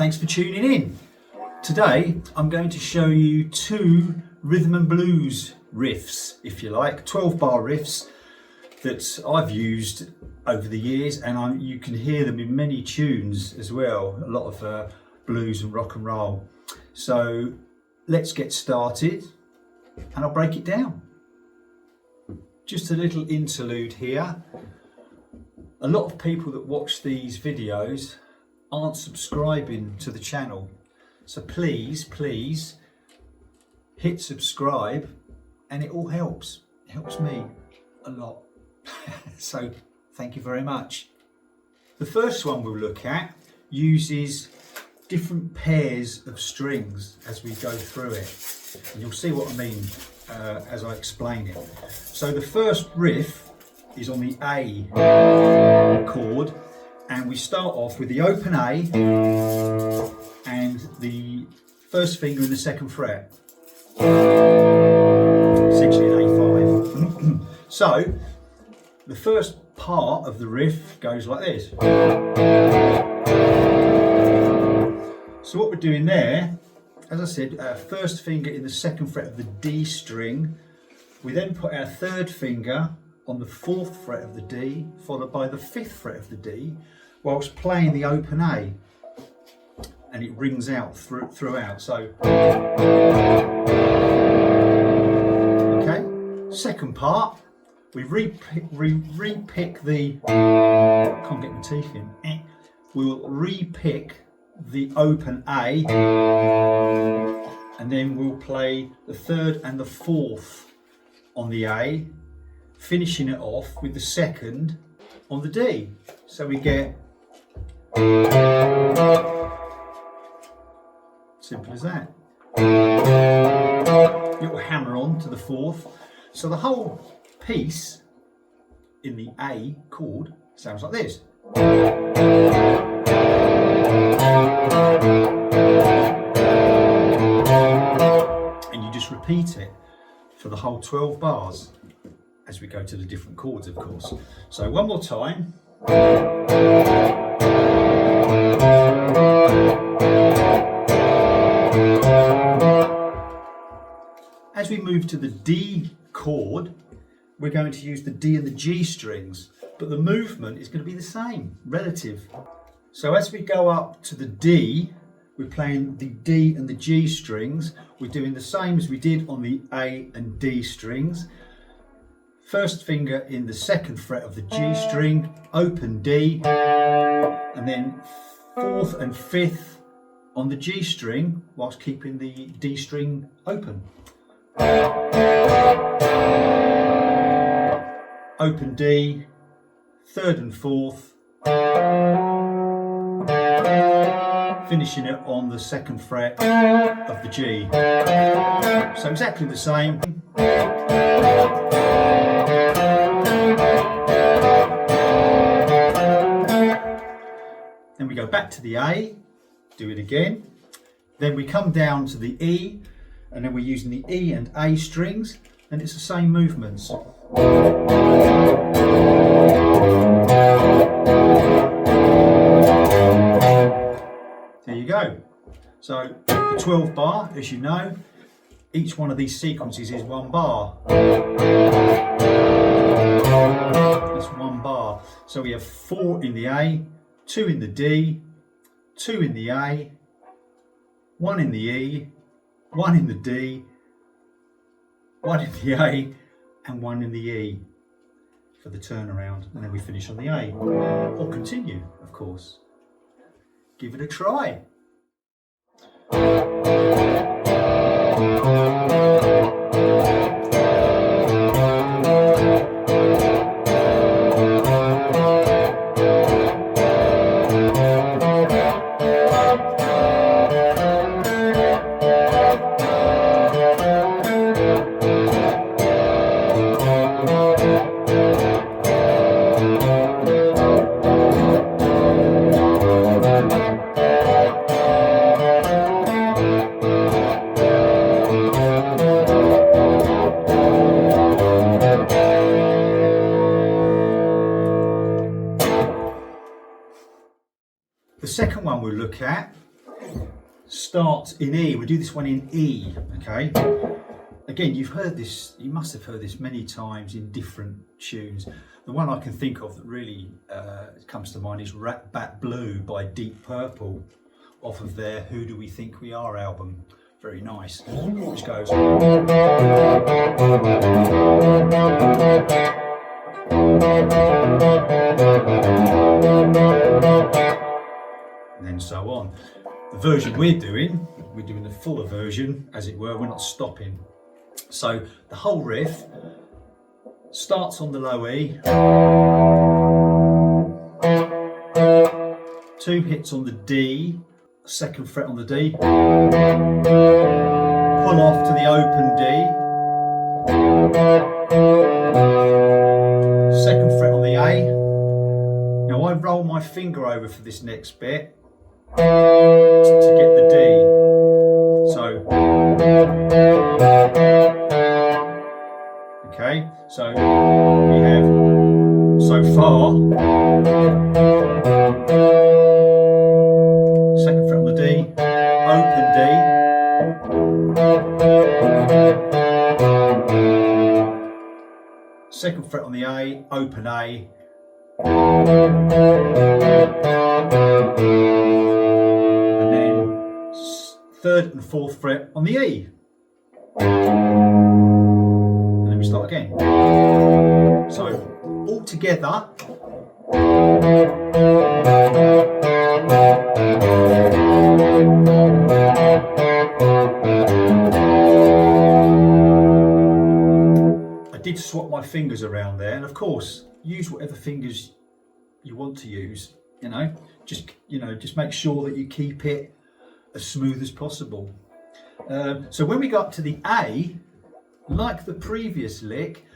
Thanks for tuning in. Today I'm going to show you two rhythm and blues riffs, if you like, 12-bar riffs that I've used over the years, and you can hear them in many tunes as well, a lot of blues and rock and roll. So let's get started and I'll break it down. Just a little interlude here. A lot of people that watch these videos aren't subscribing to the channel, so please hit subscribe, and it all helps. It helps me a lot. So thank you very much. The first one we'll look at uses different pairs of strings as we go through it, and you'll see what I mean as I explain it. So the first riff is on the A chord, and we start off with the open A and the first finger in the second fret, essentially an A5. So the first part of the riff goes like this. So what we're doing there, as I said, our first finger in the second fret of the D string. We then put our third finger on the fourth fret of the D, followed by the fifth fret of the D, whilst playing the open A, and it rings out throughout. So, okay. Second part, we re-pick the. Can't get my teeth in. We'll re-pick the open A, and then we'll play the third and the fourth on the A, finishing it off with the second on the D. So we get simple as that. Little hammer on to the fourth. So the whole piece in the A chord sounds like this. And you just repeat it for the whole 12 bars as we go to the different chords, of course. So one more time. As we move to the D chord, we're going to use the D and the G strings, but the movement is going to be the same, relative. So as we go up to the D, we're playing the D and the G strings. We're doing the same as we did on the A and D strings. First finger in the second fret of the G string, open D, and then fourth and fifth on the G string whilst keeping the D string open. Open D, third and fourth, finishing it on the second fret of the G. So exactly the same. Then we go back to the A, do it again. Then we come down to the E, and then we're using the E and A strings, and it's the same movements. There you go. So the 12 bar, as you know, each one of these sequences is one bar. It's one bar. So we have 4 in the A, 2 in the D, 2 in the A, 1 in the E, 1 in the D, 1 in the A, and 1 in the E for the turnaround, and then we finish on the A, or continue, of course. Give it a try. The second one we'll look at start in E. We'll do this one in E, okay? Again, you've heard this, you must have heard this many times in different tunes. The one I can think of that really comes to mind is Rat Bat Blue by Deep Purple, off of their Who Do We Think We Are album. Very nice. Which goes. And then so on. The version we're doing the fuller version, as it were, we're not stopping. So the whole riff starts on the low E, 2 hits on the D, 2nd fret on the D, pull off to the open D, 2nd fret on the A. Now I roll my finger over for this next bit to get the D. So, okay, so we have so far 2nd fret on the D, open D, 2nd fret on the A, open A, and then 3rd and 4th fret on the E, and then we start again. So all together. I did swap my fingers around there, and of course use whatever fingers you want to use, just make sure that you keep it as smooth as possible. So when we go up to the A, like the previous lick,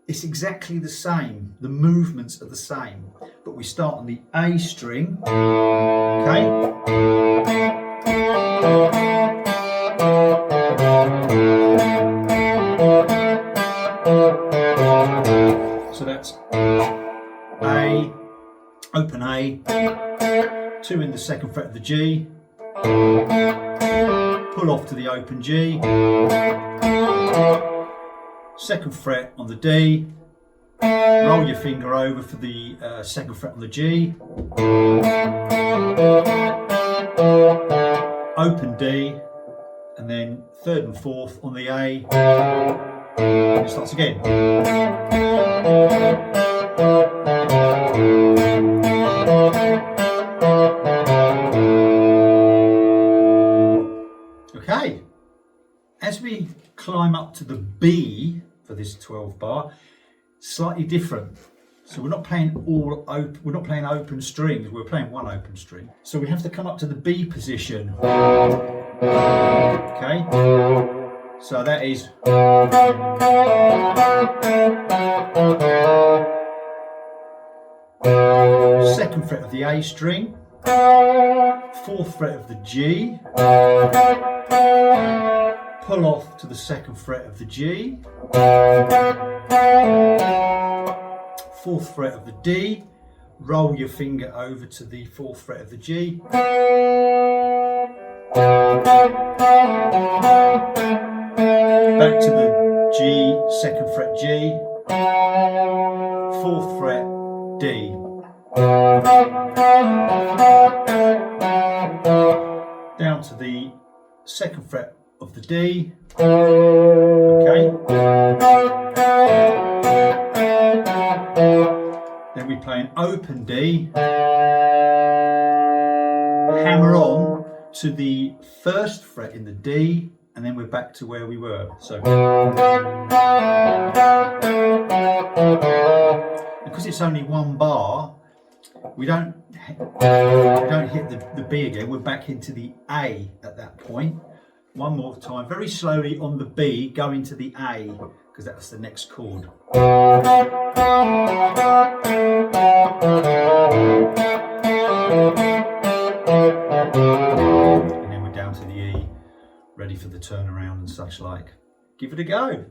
it's exactly the same, the movements are the same, but we start on the A string, okay? So that's A, open A, 2 in the 2nd fret of the G, pull off to the open G, 2nd fret on the D, roll your finger over for the 2nd fret on the G, open D, and then 3rd and 4th on the A, and it starts again. Okay, as we climb up to the B for this 12 bar, slightly different. So we're not playing open strings, we're playing one open string. So we have to come up to the B position. Okay, so that is 2nd fret of the A string, 4th fret of the G, pull off to the 2nd fret of the G, 4th fret of the D, roll your finger over to the 4th fret of the G, back to the G, 2nd fret G, 4th fret D, down to the 2nd fret of the D, okay, then we play an open D, hammer on to the 1st fret in the D, and then we're back to where we were. So because it's only one bar, we don't hit the B again, we're back into the A at that point. One more time, very slowly on the B, go into the A, because that's the next chord. And then we're down to the E, ready for the turnaround and such like. Give it a go.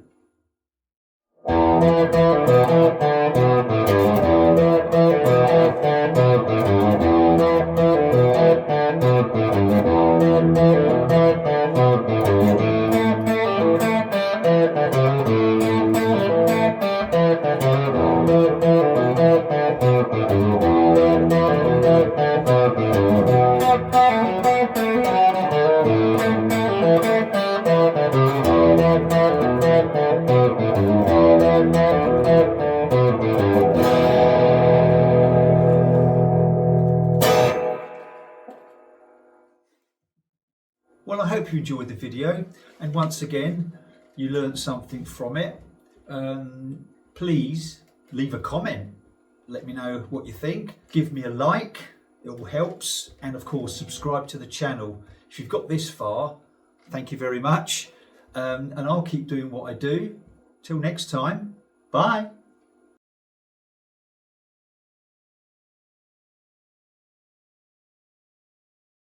Well, I hope you enjoyed the video, and once again you learned something from it. Please leave a comment, let me know what you think, give me a like, it all helps, and of course subscribe to the channel. If you've got this far, thank you very much, and I'll keep doing what I do. Till next time, bye.